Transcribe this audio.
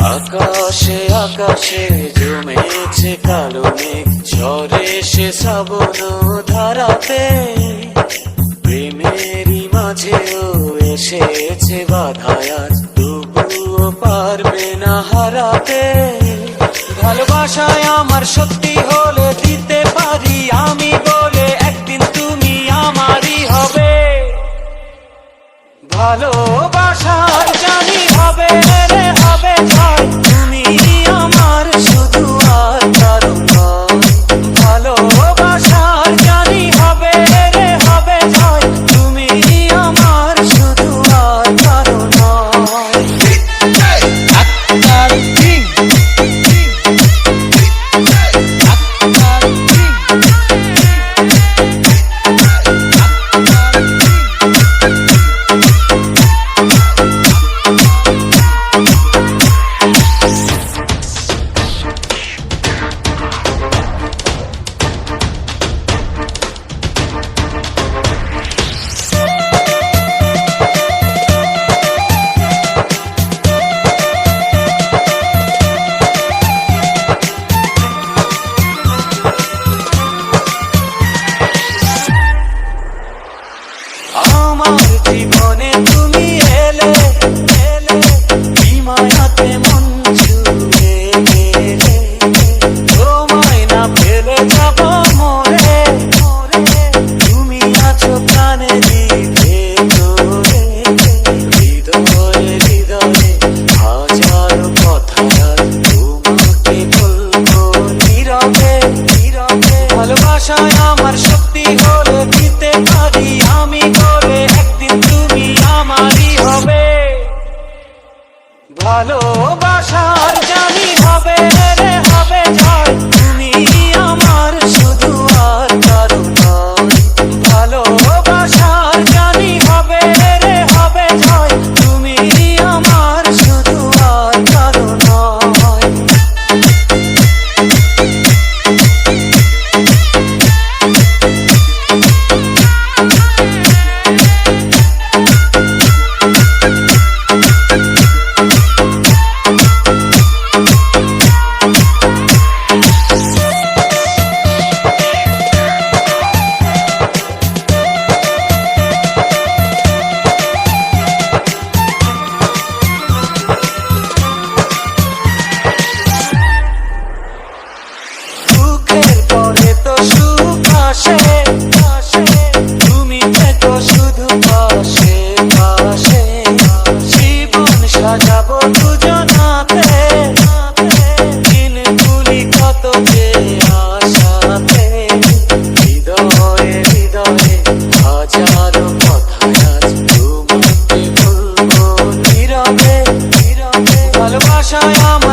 আকাশে আকাশে জমেছে কালো মেঘ, ঝরে সে শ্রাবণ ধারাতে। প্রেমেরই মাঝেও এসেছে বাধায় আজ, তবুও পারবে না হারাতে। ভালোবাসায় আমার সত্যি হলে দিতে পারি আমি বলে, একদিন তুমি আমারই হবে। ভালোবাসার জানি হবে রে হবে জয়, তুমি আমার শুধু আর কারো নয়। ভালোবাসার জানি হবে রে হবে জয়, তুমি আমার শুধু আর কারো নয়। আমার জীবনে তুমি এলে এলে, কি মায়াতে মন ছুঁয়ে গেলে। তোমায় না পেলে যাব মরে মরে, তুমি আছো প্রাণে দিতে তোরে। হৃদয়ে হৃদয়ে হাজারো কথা তোমাকে বলবো নীরবে নীরবে। ভালোবাসায় আমার শক্তি হলে দিতে পারি আমি বলে, একদিন তুমি আমারই হবে। ভালোবাসার জানি হবে রে হবে জয়, তুমি আমার শুধু আর কারো নয়। ভালোবাসার জানি হবে রে হবে জয়, তুমি আমার শুধু আর কারো নয়। তুমি থেকো শুধু পাশে পাশে, জীবন সাজাবো দুজনাতে। দিনগুলি কত যে আশাতে, হৃদয়ে হৃদয়ে হাজারো কথা আজ তোমাকে বলবো নীরবে নীরবে। ভালোবাসায় আমার